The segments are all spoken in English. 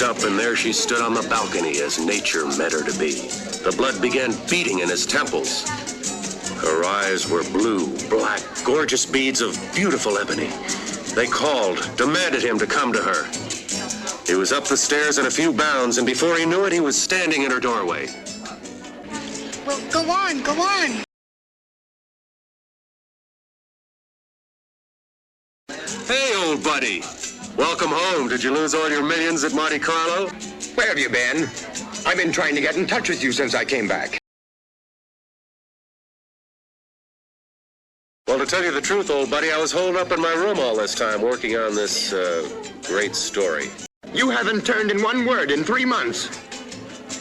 Up, and there she stood on the balcony as nature meant her to be. The blood began beating in his temples. Her eyes were blue, black, gorgeous beads of beautiful ebony. They called, demanded him to come to her. He was up the stairs in a few bounds, and before he knew it, he was standing in her doorway. Well, go on, go on. Hey, old buddy. Welcome home. Did you lose all your millions at Monte Carlo? Where have you been? I've been trying to get in touch with you since I came back. Well, to tell you the truth, old buddy, I was holed up in my room all this time working on this, great story. You haven't turned in one word in 3 months.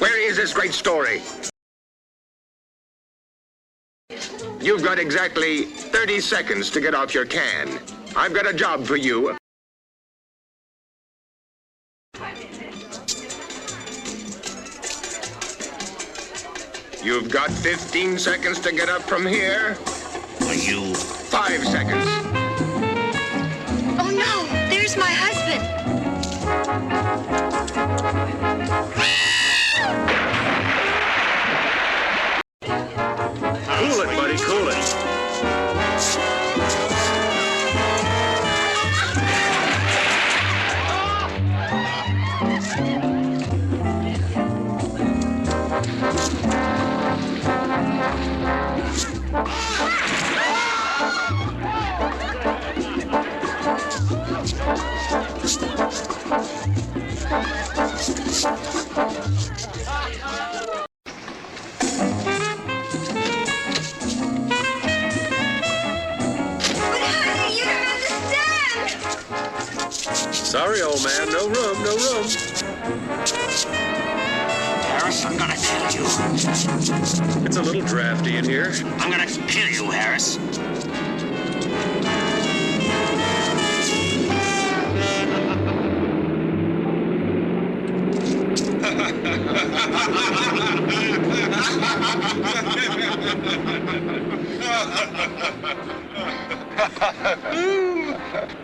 Where is this great story? You've got exactly 30 seconds to get off your can. I've got a job for you. You've got 15 seconds to get up from here. Are you? 5 seconds. Oh no, there's my husband. Cool it, buddy, cool it. Sorry, old man. No room, no room. Harris, I'm gonna kill you. It's a little drafty in here. I'm gonna kill you, Harris.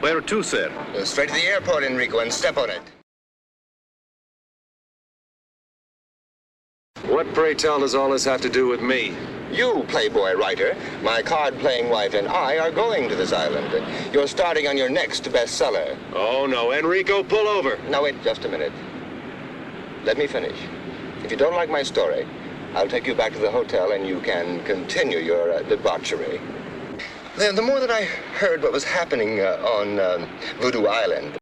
Where to, sir? Straight to the airport, Enrico, and step on it. What, pray tell, does all this have to do with me? You, Playboy writer, my card-playing wife, and I are going to this island. You're starting on your next bestseller. Oh, no. Enrico, pull over. Now, wait just a minute. Let me finish. If you don't like my story, I'll take you back to the hotel and you can continue your debauchery. The more that I heard what was happening on Voodoo Island,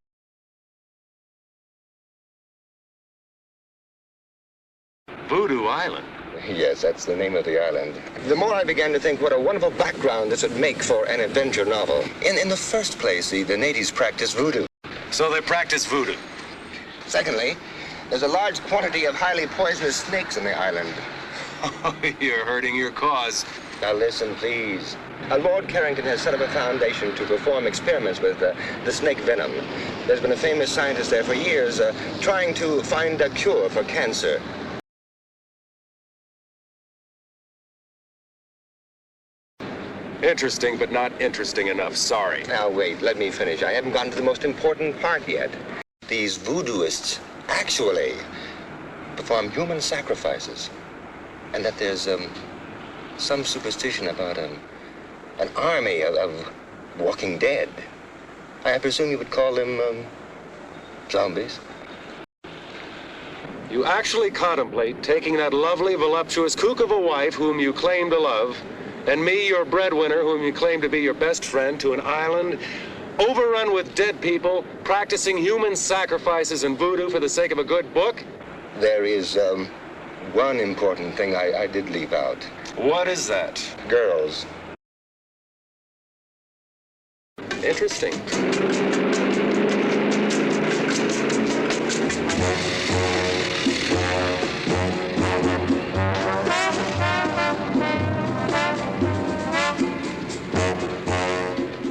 Voodoo Island. yes, that's the name of the island, the more I began to think what a wonderful background this would make for an adventure novel. In the first place, the natives practice voodoo. So they practice voodoo. Secondly, there's a large quantity of highly poisonous snakes on the island. You're hurting your cause. Now listen, please. Lord Carrington has set up a foundation to perform experiments with the snake venom. There's been a famous scientist there for years trying to find a cure for cancer. Interesting, but not interesting enough. Sorry. Now wait, let me finish. I haven't gotten to the most important part yet. These voodooists actually perform human sacrifices. And that there's some superstition about an army of walking dead. I presume you would call them zombies. You actually contemplate taking that lovely, voluptuous kook of a wife whom you claim to love, and me, your breadwinner, whom you claim to be your best friend, to an island overrun with dead people, practicing human sacrifices and voodoo for the sake of a good book? There is one important thing I did leave out. What is that? Girls. Interesting.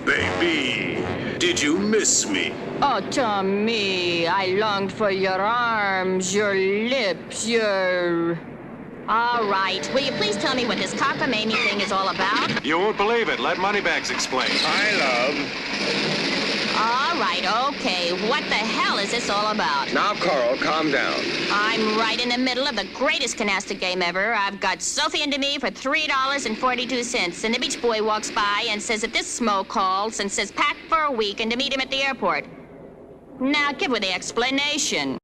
Baby, did you miss me? Oh, Tommy, I longed for your arms, your lips, your... All right. Will you please tell me what this cockamamie thing is all about? You won't believe it. Let Moneybags explain. All right, okay. What the hell is this all about? Now, Coral, calm down. I'm right in the middle of the greatest canasta game ever. I've got Sophie into me for $3.42, and the beach boy walks by and says that this smo calls and says pack for a week and to meet him at the airport. Now, give her the explanation.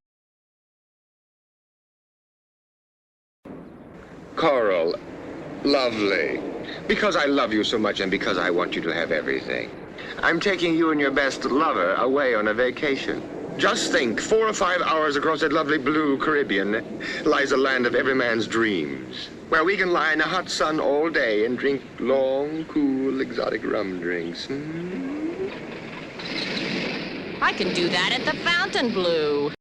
Coral, lovely. Because I love you so much and because I want you to have everything, I'm taking you and your best lover away on a vacation. Just think, 4 or 5 hours across that lovely blue Caribbean lies a land of every man's dreams, where we can lie in the hot sun all day and drink long, cool, exotic rum drinks. I can do that at the Fontainebleau.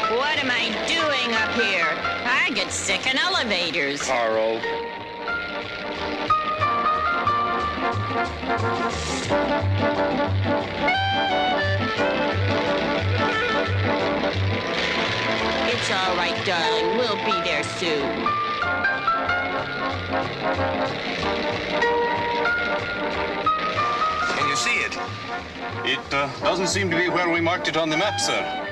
What am I doing up here? I get sick in elevators. Carl. It's all right, darling. We'll be there soon. Can you see it? It doesn't seem to be where we marked it on the map, sir.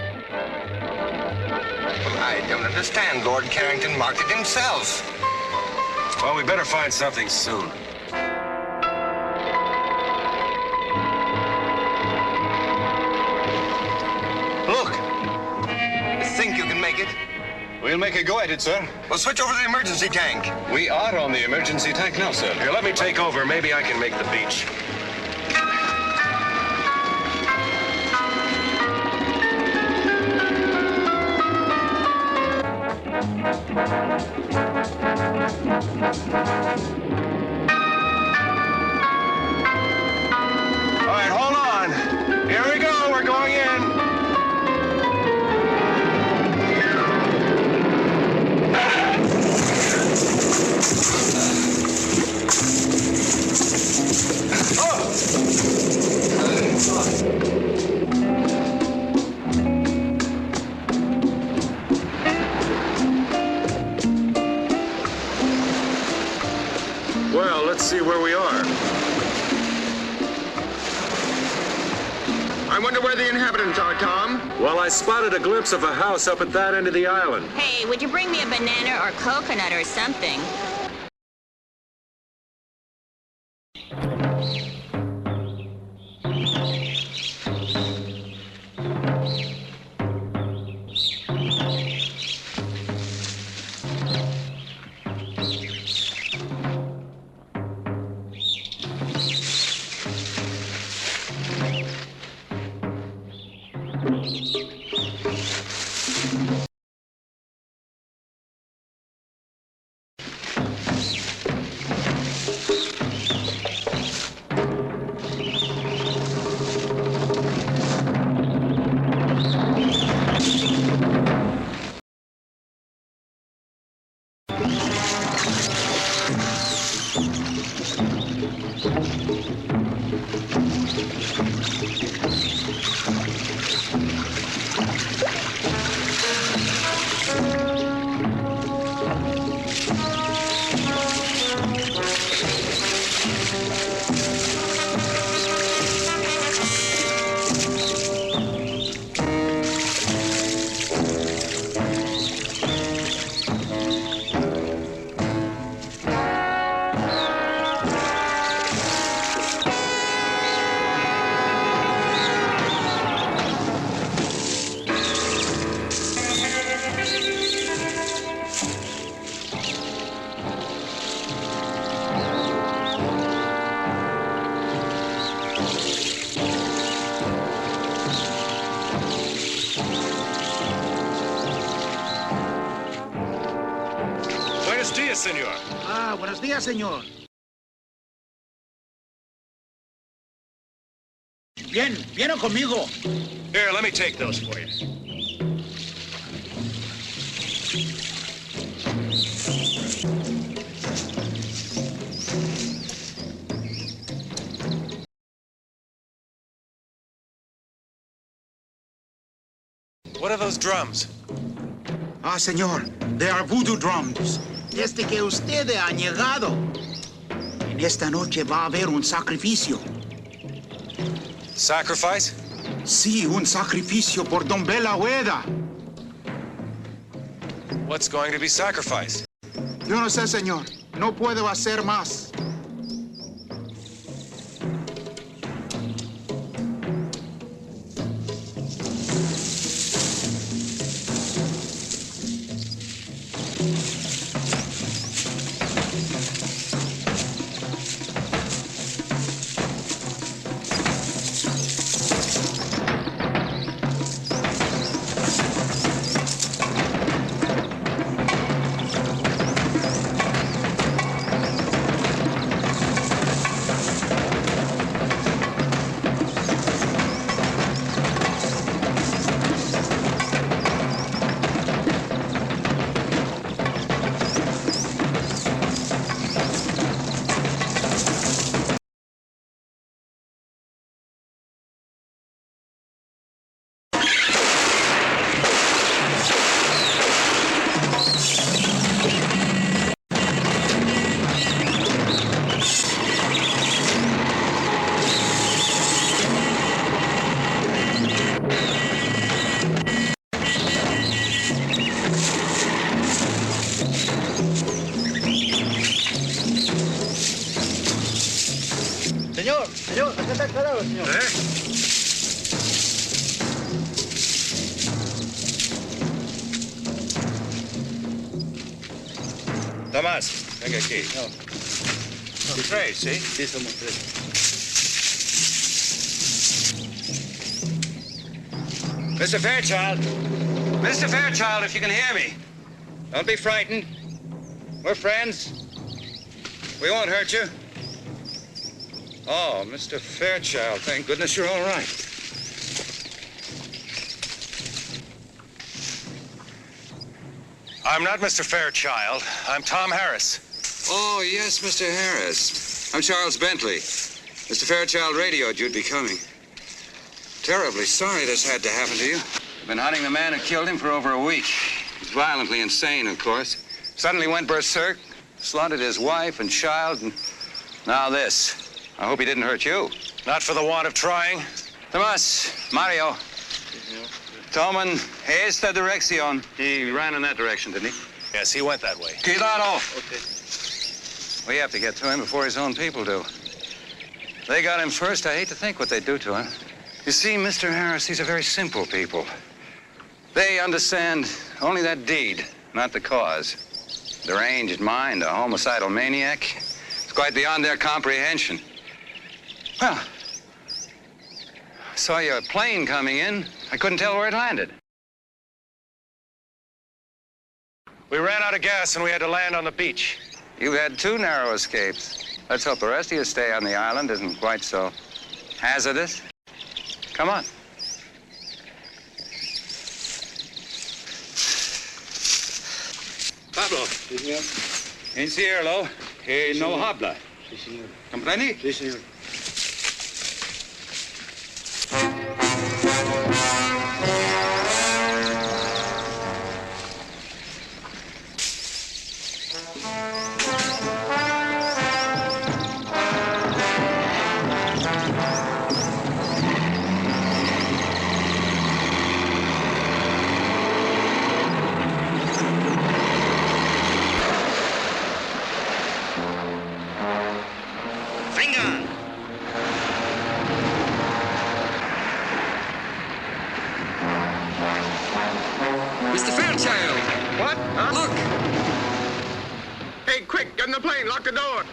I don't understand. Lord Carrington marked it himself. Well, we better find something soon. Look. You think you can make it? We'll make a go at it, sir. Well, switch over to the emergency tank. We are on the emergency tank now, sir. Here, let me take over. Maybe I can make the beach. All right, hold on. Here we go. We're going in. Oh! Well, let's see where we are. I wonder where the inhabitants are, Tom. Well, I spotted a glimpse of a house up at that end of the island. Hey, would you bring me a banana or coconut or something? Buenos dias, senor. Ah, buenos días, señor. Bien, vienen conmigo. Here, let me take those for you. What are those drums? Ah, señor, they are voodoo drums. Desde que usted ha llegado, en esta noche va a haber un sacrificio. Sacrifice? Sí, un sacrificio por Don Bela Hueda. What's going to be sacrificed? Yo no sé, señor. No puedo hacer más. Señor, acá está aclarado, señor. Tomás, venga aquí. No. Tres, ¿sí? Sí, somos tres. Mr. Fairchild. Mr. Fairchild, if you can hear me. Don't be frightened. We're friends. We won't hurt you. Oh, Mr. Fairchild, thank goodness you're all right. I'm not Mr. Fairchild. I'm Tom Harris. Oh, yes, Mr. Harris. I'm Charles Bentley. Mr. Fairchild radioed you'd be coming. Terribly sorry this had to happen to you. Been hunting the man who killed him for over a week. He's violently insane, of course. Suddenly went berserk, Slaughtered his wife and child, and now this. I hope he didn't hurt you. Not for the want of trying. Tomas, Mario. Toman, esta dirección. He ran in that direction, didn't he? Yes, he went that way. Cuidado! Okay. We have to get to him before his own people do. They got him first. I hate to think what they'd do to him. You see, Mr. Harris, these are very simple people. They understand only that deed, not the cause. Deranged mind, a homicidal maniac. It's quite beyond their comprehension. Well, I saw your plane coming in. I couldn't tell where it landed. We ran out of gas and we had to land on the beach. You've had 2 narrow escapes. Let's hope the rest of your stay on the island isn't quite so hazardous. Come on. Pablo. Sí, señor. Enciérralo, que no habla. Sí, señor. ¿Comprende? Sí, señor. Mr. Fairchild! What? Huh? Look! Hey, quick, get in the plane. Lock the door.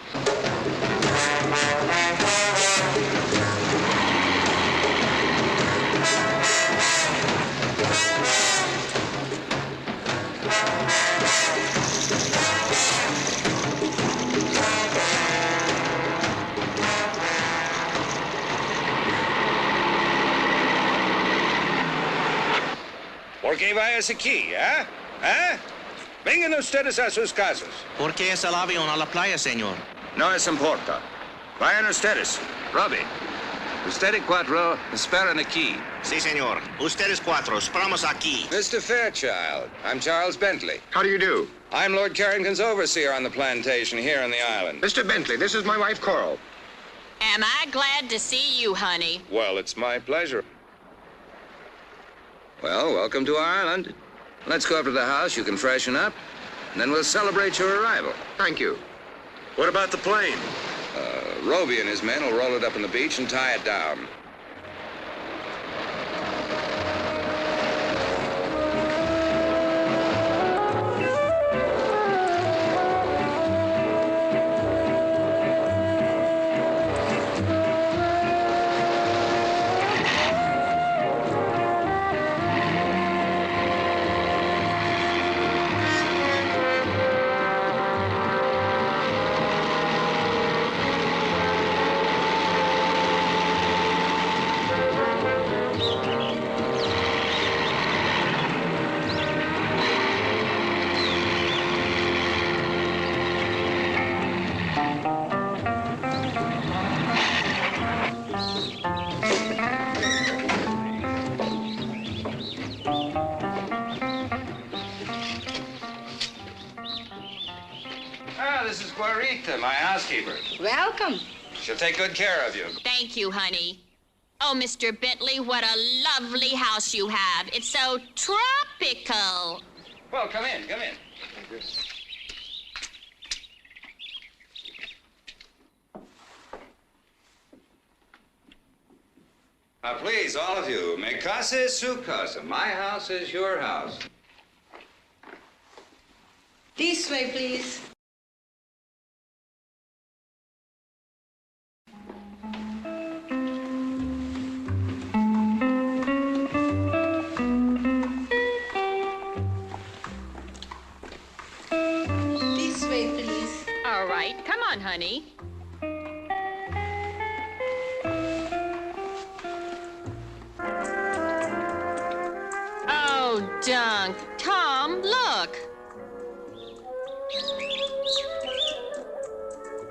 ¿Por qué vayas aquí, eh? ¿Eh? Vengan ustedes a sus casas. ¿Por qué es el avión a la playa, señor? No les importa. Vayan ustedes. Robbie, usted y cuatro esperan aquí. Sí, señor. Ustedes 4, esperamos aquí. Mr. Fairchild, I'm Charles Bentley. How do you do? I'm Lord Carrington's overseer on the plantation here on the island. Mr. Bentley, this is my wife, Coral. Am I glad to see you, honey? Well, it's my pleasure. Well, welcome to our island. Let's go up to the house. You can freshen up, and then we'll celebrate your arrival. Thank you. What about the plane? Roby and his men will roll it up on the beach and tie it down. This is Guarita, my housekeeper. Welcome. She'll take good care of you. Thank you, honey. Oh, Mr. Bentley, what a lovely house you have. It's so tropical. Well, come in, come in. Now, please, all of you, mi casa es su casa. My house is your house. This way, please. This way, please. All right, come on, honey. Oh, Dunk. Tom, look.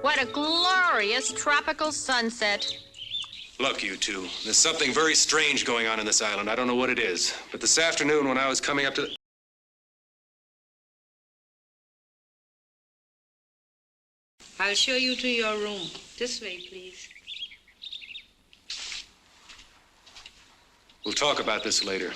What a glorious tropical sunset. Look, you two, there's something very strange going on in this island. I don't know what it is. But this afternoon when I was coming up to the... I'll show you to your room. This way, please. We'll talk about this later.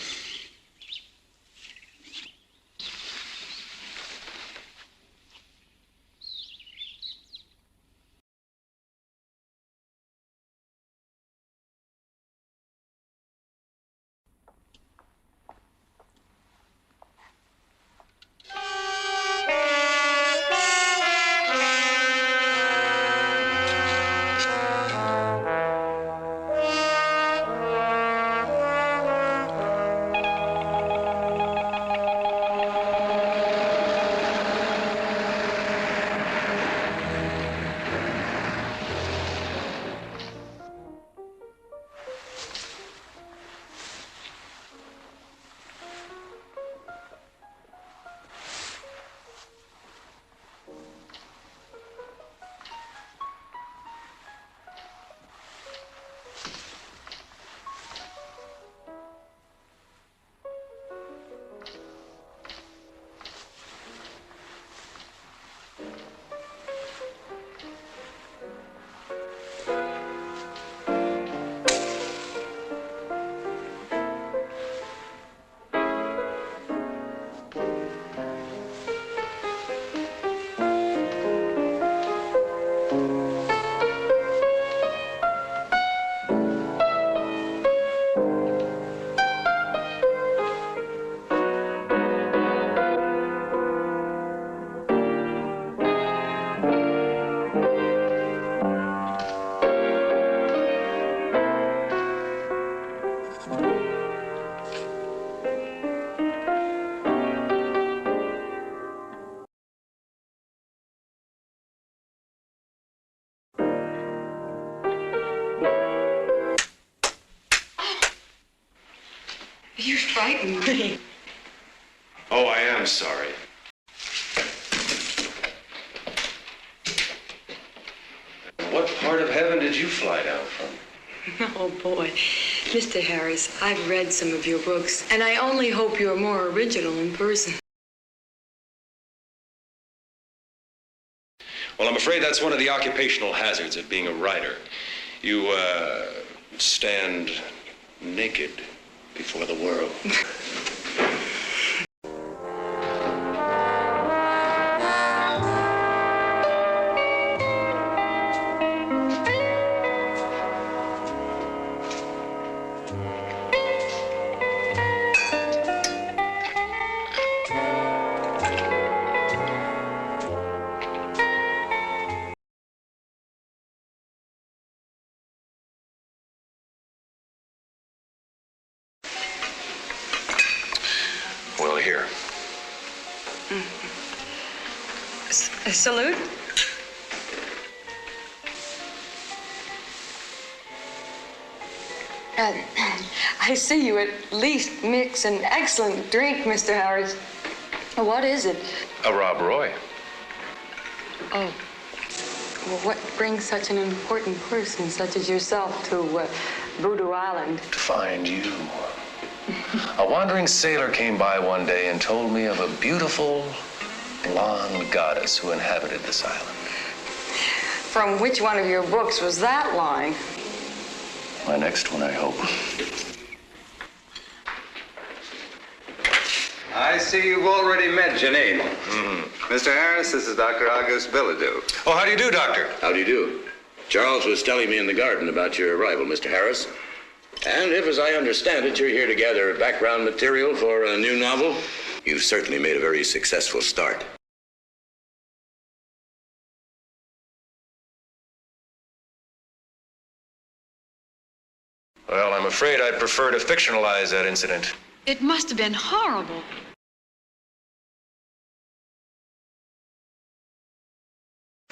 You frightened me. Oh, I am sorry. What part of heaven did you fly down from? Oh, boy. Mr. Harris, I've read some of your books, and I only hope you're more original in person. Well, I'm afraid that's one of the occupational hazards of being a writer. You, stand naked before the world. Well, here. A salute? I see you at least mix an excellent drink, Mr. Harris. What is it? A Rob Roy. Oh. Well, what brings such an important person such as yourself to Voodoo Island? To find you. A wandering sailor came by one day and told me of a beautiful, blonde goddess who inhabited this island. From which one of your books was that line? My next one, I hope. I see you've already met Janine. Mr. Harris, this is Dr. August Bilodeau. Oh, how do you do, Doctor? How do you do? Charles was telling me in the garden about your arrival, Mr. Harris. And if, as I understand it, you're here to gather background material for a new novel, you've certainly made a very successful start. Well, I'm afraid I'd prefer to fictionalize that incident. It must have been horrible.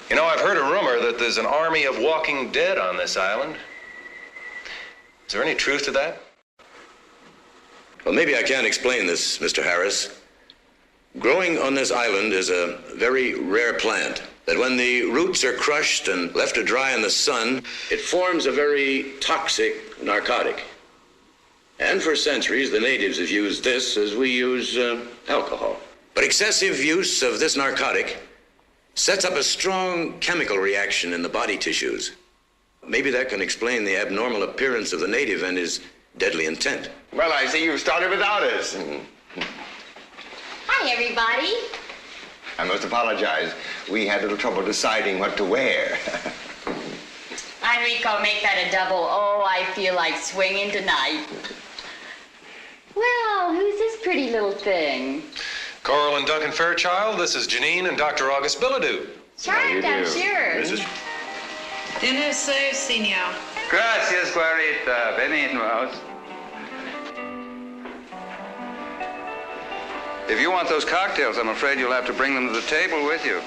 You know, I've heard a rumor that there's an army of walking dead on this island. Is there any truth to that? Well, maybe I can't explain this, Mr. Harris. Growing on this island is a very rare plant that when the roots are crushed and left to dry in the sun, it forms a very toxic narcotic. And for centuries, the natives have used this as we use alcohol. But excessive use of this narcotic sets up a strong chemical reaction in the body tissues. Maybe that can explain the abnormal appearance of the native and his deadly intent. Well, I see you've started without us. Hi, everybody. I must apologize. We had a little trouble deciding what to wear. Enrico, make that a double. Oh, I feel like swinging tonight. Well, who's this pretty little thing? Coral and Duncan Fairchild, this is Janine and Dr. August Bilodeau. Charmed, I'm sure. Dinner served, senor. Gracias, Guarita. Benignos. If you want those cocktails, I'm afraid you'll have to bring them to the table with you.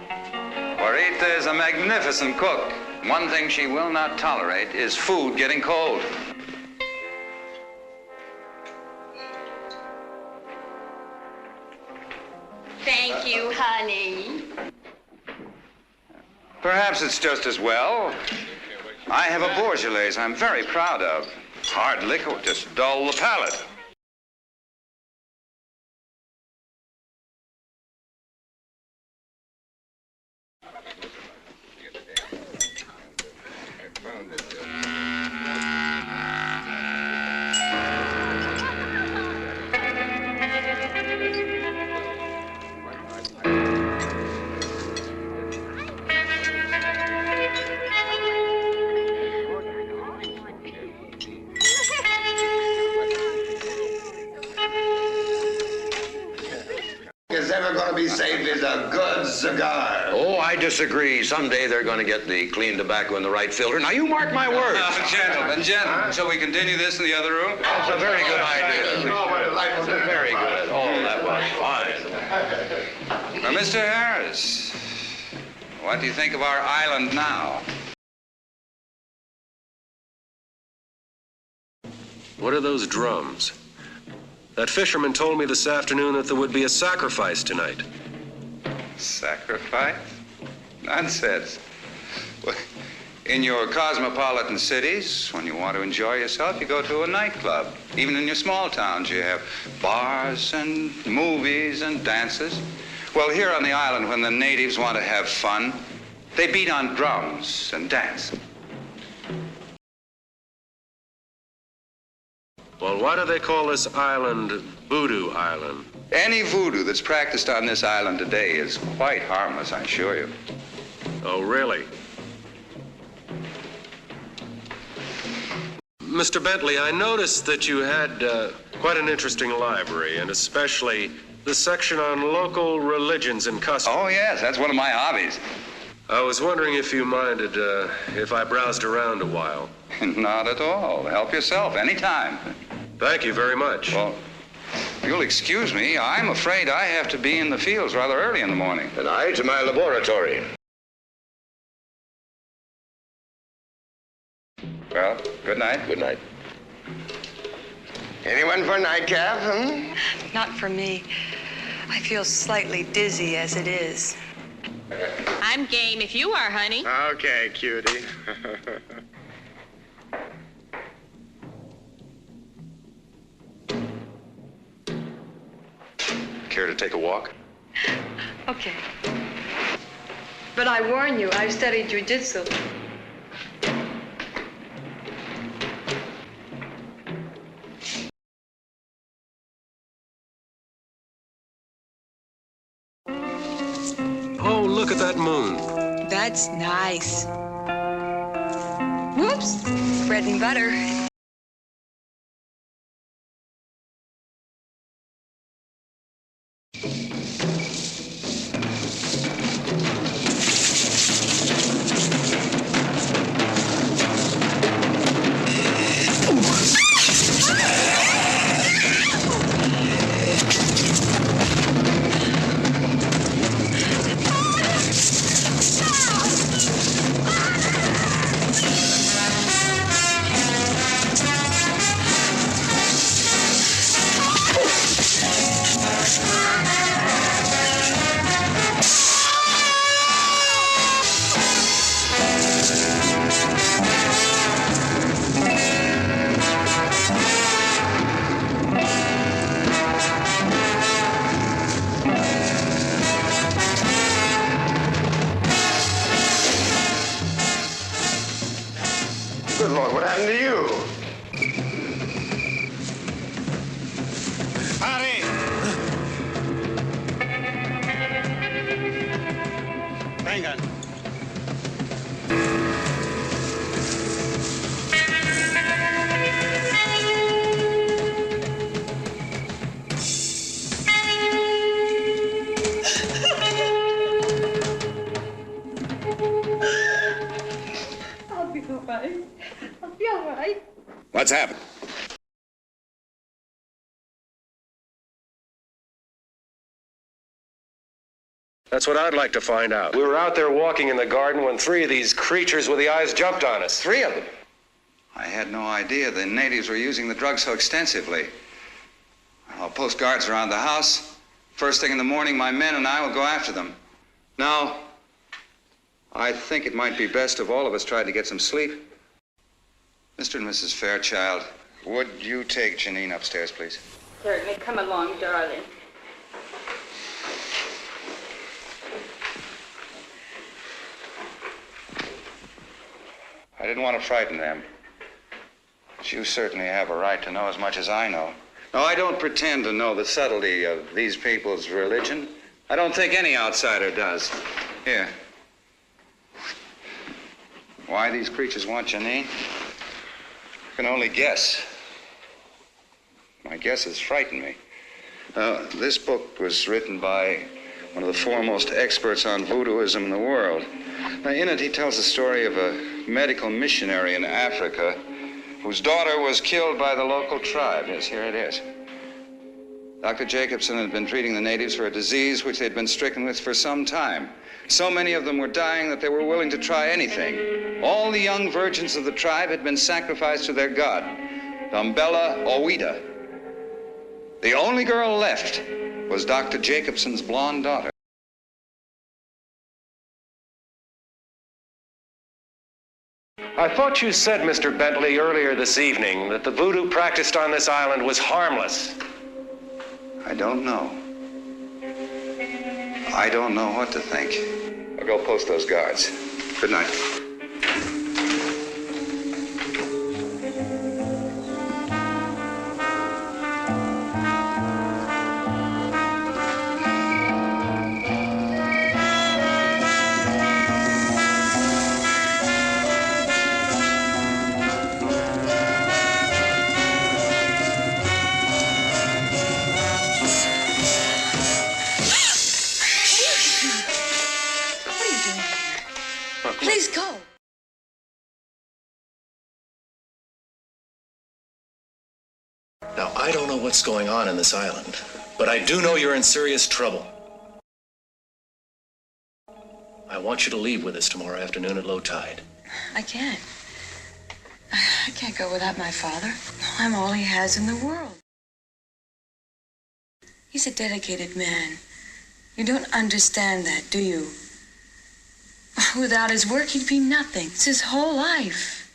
Guarita is a magnificent cook. One thing she will not tolerate is food getting cold. Thank you, honey. Perhaps it's just as well. I have a Bourgeois I'm very proud of. Hard liquor will just dull the palate. Is ever going to be safe is a good cigar. Oh, I disagree. Someday they're going to get the clean tobacco in the right filter. Now, you mark my words. Gentlemen, shall we continue this in the other room? That's a very good idea. Very good. Oh, that was fine. Now, Mr. Harris, what do you think of our island now? What are those drums? That fisherman told me this afternoon that there would be a sacrifice tonight. Sacrifice? Nonsense. Well, in your cosmopolitan cities, when you want to enjoy yourself, you go to a nightclub. Even in your small towns, you have bars and movies and dances. Well, here on the island, when the natives want to have fun, they beat on drums and dance. Well, why do they call this island Voodoo Island? Any voodoo that's practiced on this island today is quite harmless, I assure you. Oh, really? Mr. Bentley, I noticed that you had quite an interesting library, and especially the section on local religions and customs. Oh, yes, that's one of my hobbies. I was wondering if you minded if I browsed around a while. Not at all. Help yourself anytime. Thank you very much. Well, you'll excuse me. I'm afraid I have to be in the fields rather early in the morning. And I to my laboratory. Well, good night. Good night. Anyone for a nightcap, Not for me. I feel slightly dizzy as it is. I'm game if you are, honey. Okay, cutie. Care to take a walk? Okay. But I warn you, I've studied jujitsu. Oh, look at that moon. That's nice. Whoops. Bread and butter. phone. What happened to you? Harry! Vengan. I'll be all right. I'll be all right. What's happened? That's what I'd like to find out. We were out there walking in the garden when 3 of these creatures with the eyes jumped on us. 3 of them. I had no idea the natives were using the drug so extensively. I'll post guards around the house. First thing in the morning, my men and I will go after them. Now, I think it might be best if all of us tried to get some sleep. Mr. and Mrs. Fairchild, would you take Janine upstairs, please? Certainly. Come along, darling. I didn't want to frighten them. But you certainly have a right to know as much as I know. No, I don't pretend to know the subtlety of these people's religion. I don't think any outsider does. Here. Why these creatures want Janine? I can only guess. My guesses frighten me. This book was written by one of the foremost experts on voodooism in the world. Now, in it, he tells the story of a medical missionary in Africa whose daughter was killed by the local tribe. Yes, here it is. Dr. Jacobson had been treating the natives for a disease which they'd been stricken with for some time. So many of them were dying that they were willing to try anything. All the young virgins of the tribe had been sacrificed to their god, Dumbella Owida. The only girl left was Dr. Jacobson's blonde daughter. I thought you said, Mr. Bentley, earlier this evening that the voodoo practiced on this island was harmless. I don't know. I don't know what to think. I'll go post those guards. Good night. Please go. Now, I don't know what's going on in this island, but I do know you're in serious trouble. I want you to leave with us tomorrow afternoon at low tide. I can't. I can't go without my father. I'm all he has in the world. He's a dedicated man. You don't understand that, do you? Without his work, he'd be nothing. It's his whole life.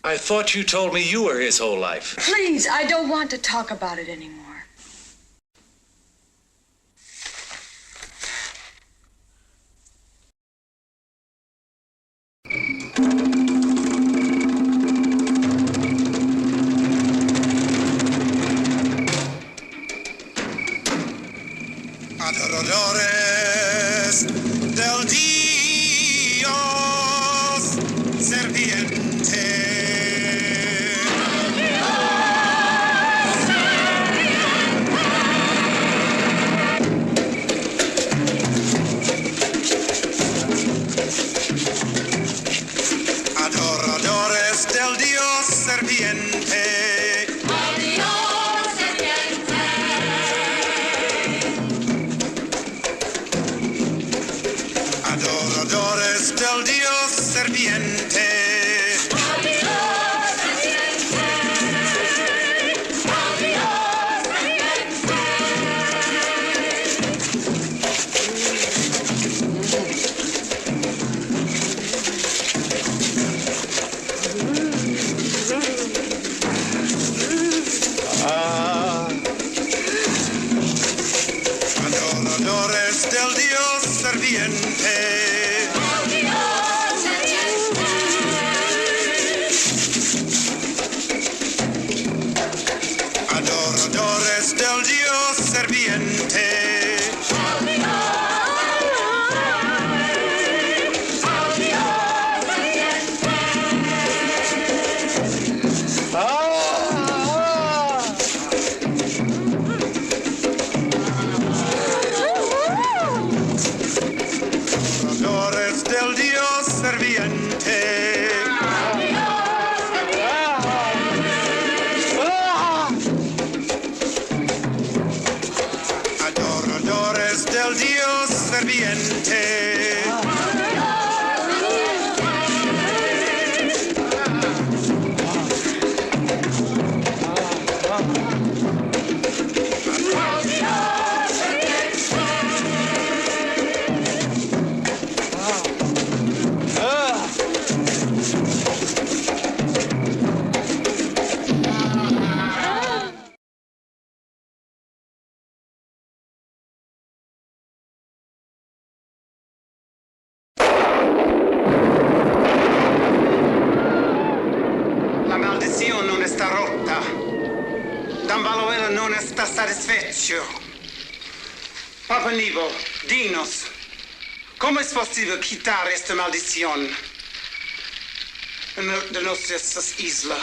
I thought you told me you were his whole life. Please, I don't want to talk about it anymore. Adoradores del Dios serpiente. Adoradores del Dios serpiente. Adoradores del Dios serpiente. Adoradores del Dios serpiente. del Dios serviente. La maldición non está rota. Dambaluela non está satisfecho. Papa Nivo, dinos, ¿cómo es posible quitar esta maldición de nuestras islas?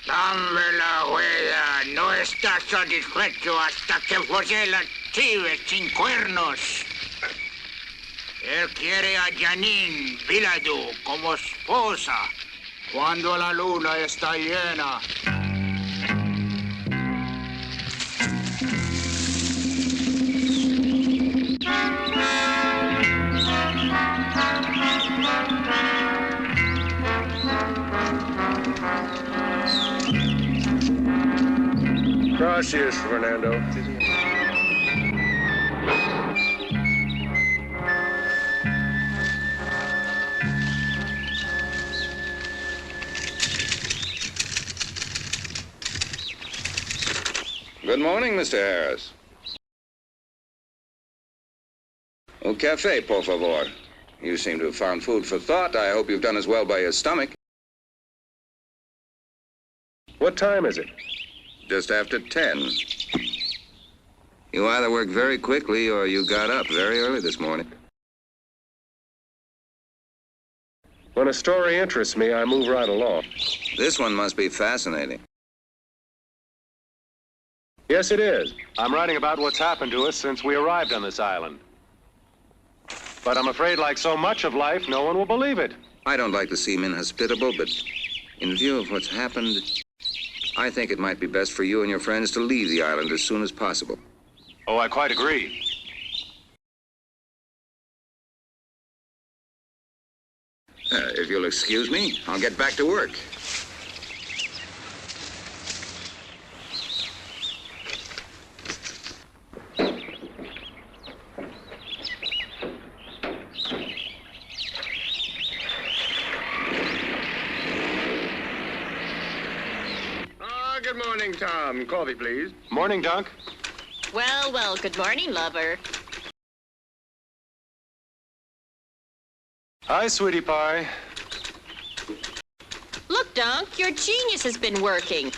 Dame la huella, no está satisfecho hasta que folle la chive sin cuernos. Él quiere a Janine Viladu como esposa cuando la luna está llena. Gracias, Fernando. Good morning, Mr. Harris. Un café, por favor. You seem to have found food for thought. I hope you've done as well by your stomach. What time is it? Just after 10. You either worked very quickly or you got up very early this morning. When a story interests me, I move right along. This one must be fascinating. Yes, it is. I'm writing about what's happened to us since we arrived on this island. But I'm afraid, like so much of life, no one will believe it. I don't like to seem inhospitable, but in view of what's happened, I think it might be best for you and your friends to leave the island as soon as possible. Oh, I quite agree. If you'll excuse me, I'll get back to work. Good morning, Tom. Coffee, please. Morning, Dunk. Well, well, good morning, lover. Hi, sweetie pie. Look, Dunk, your genius has been working.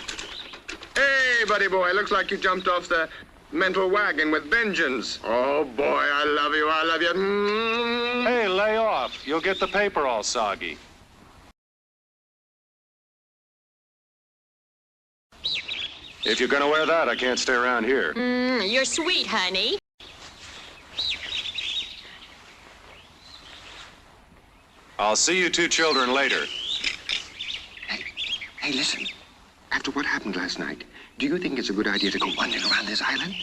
Hey, buddy boy, looks like you jumped off the mental wagon with vengeance. Oh, boy, I love you, I love you. Mm. Hey, lay off. You'll get the paper all soggy. If you're gonna wear that, I can't stay around here. You're sweet, honey. I'll see you two children later. Hey, listen. After what happened last night, do you think it's a good idea to go wandering around this island?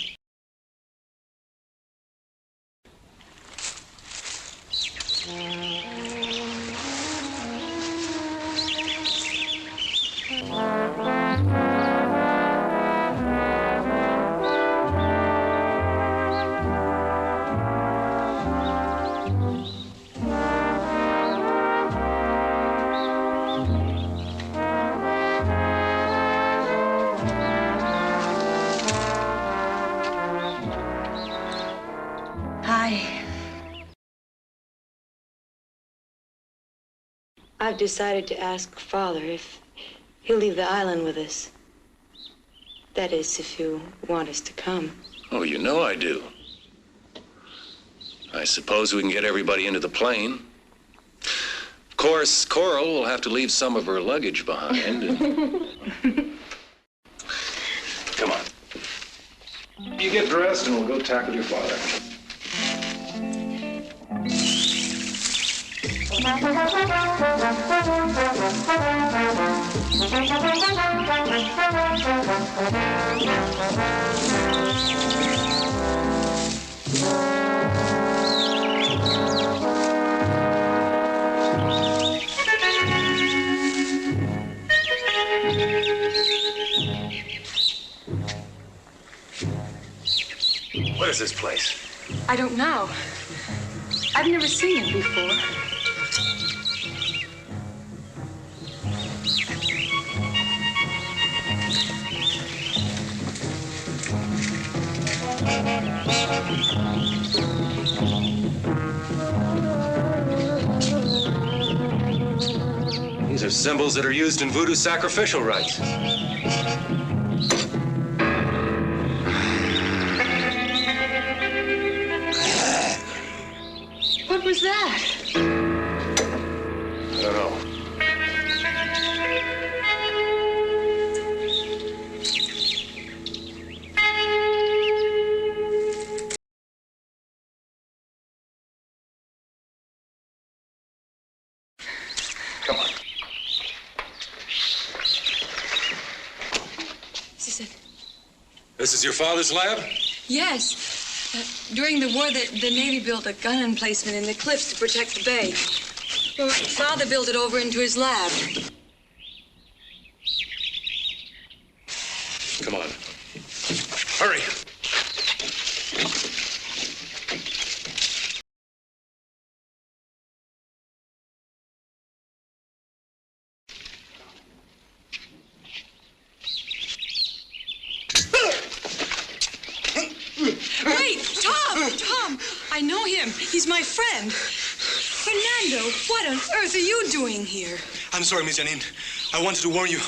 I've decided to ask Father if he'll leave the island with us. That is, if you want us to come. Oh, you know I do. I suppose we can get everybody into the plane. Of course, Coral will have to leave some of her luggage behind. Come on. You get dressed and we'll go tackle your father. What is this place? I don't know. I've never seen it before. These are symbols that are used in voodoo sacrificial rites. What was that? I don't know. Come on. This is it. This is your father's lab? Yes. During the war, the Navy built a gun emplacement in the cliffs to protect the bay. Well, my father built it over into his lab. Come on. Hurry. Wait, Tom! I know him. He's my friend. Fernando, what on earth are you doing here? I'm sorry, Miss Janine. I wanted to warn you.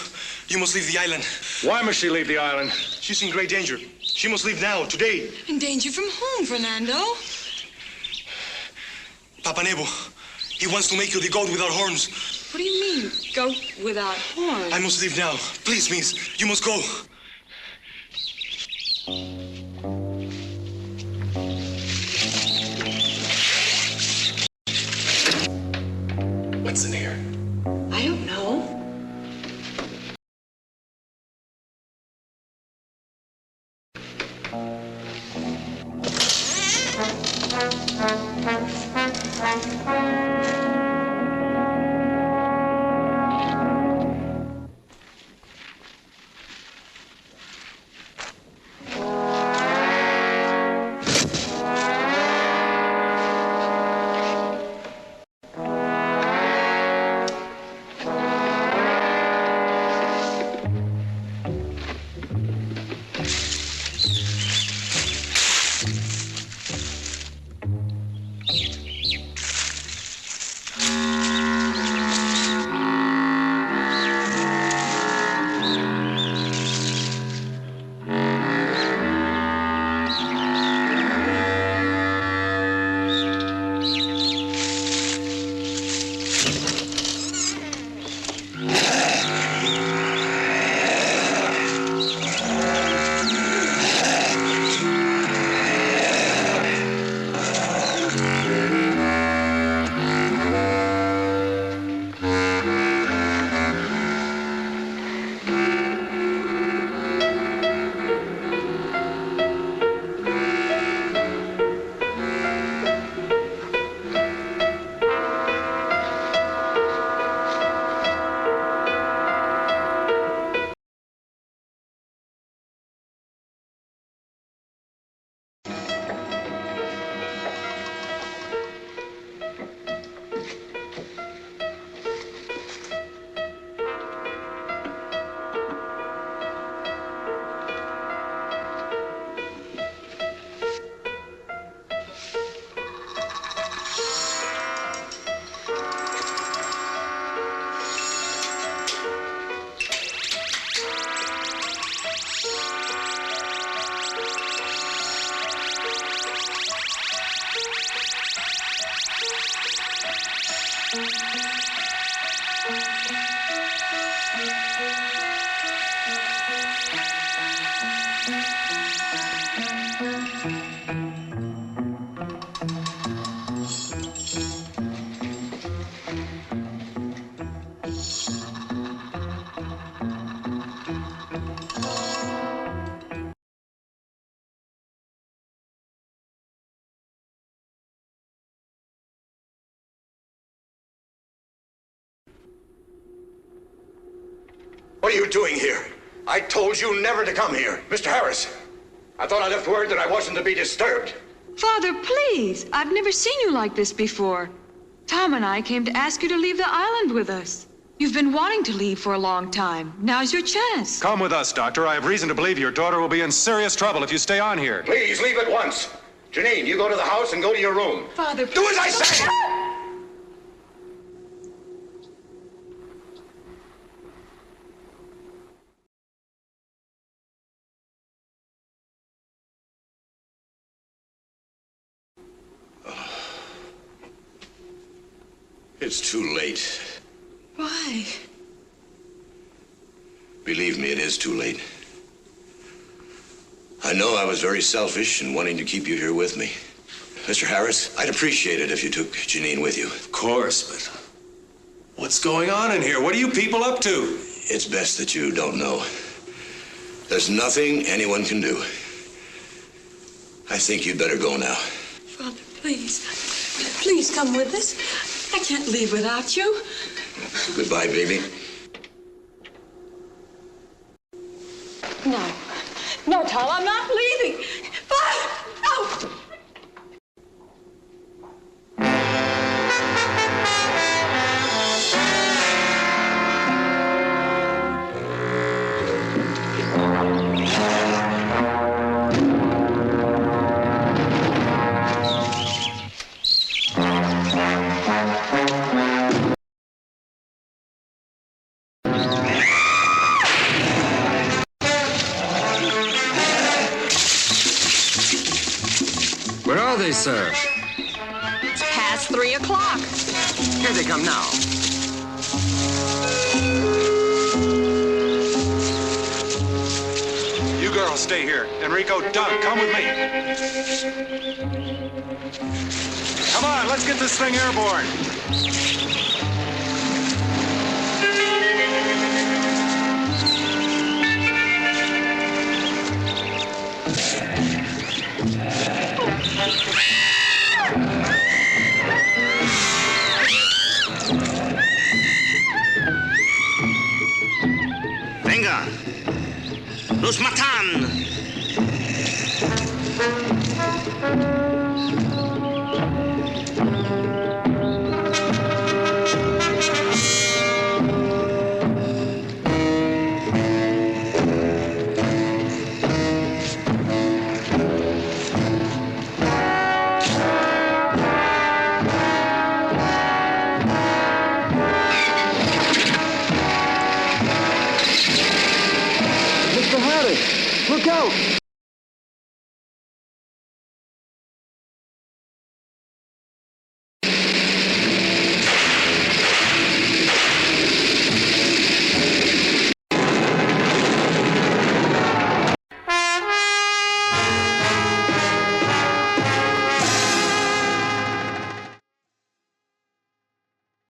You must leave the island. Why must she leave the island? She's in great danger. She must leave now, today. In danger from whom, Fernando? Papa Nebo, he wants to make you the goat without horns. What do you mean, goat without horns? I must leave now. Please, miss, you must go. What's in here? I don't know. What are you doing here? I told you never to come here. Mr. Harris, I thought I left word that I wasn't to be disturbed. Father, please. I've never seen you like this before. Tom and I came to ask you to leave the island with us. You've been wanting to leave for a long time. Now's your chance. Come with us, Doctor. I have reason to believe your daughter will be in serious trouble if you stay on here. Please, leave at once. Janine, you go to the house and go to your room. Father, do as I say! It's too late. Why? Believe me, it is too late. I know I was very selfish in wanting to keep you here with me. Mr. Harris, I'd appreciate it if you took Janine with you. Of course, but what's going on in here? What are you people up to? It's best that you don't know. There's nothing anyone can do. I think you'd better go now. Father, please. Please come with us. I can't leave without you. Goodbye, baby. No. No, Tom, I'm not leaving. Father, no! Where are they, sir? It's past 3 o'clock. Here they come now. You girls stay here. Enrico, Doug, come with me. Come on, let's get this thing airborne. Venga. Los matan. Mr. Harris, look out!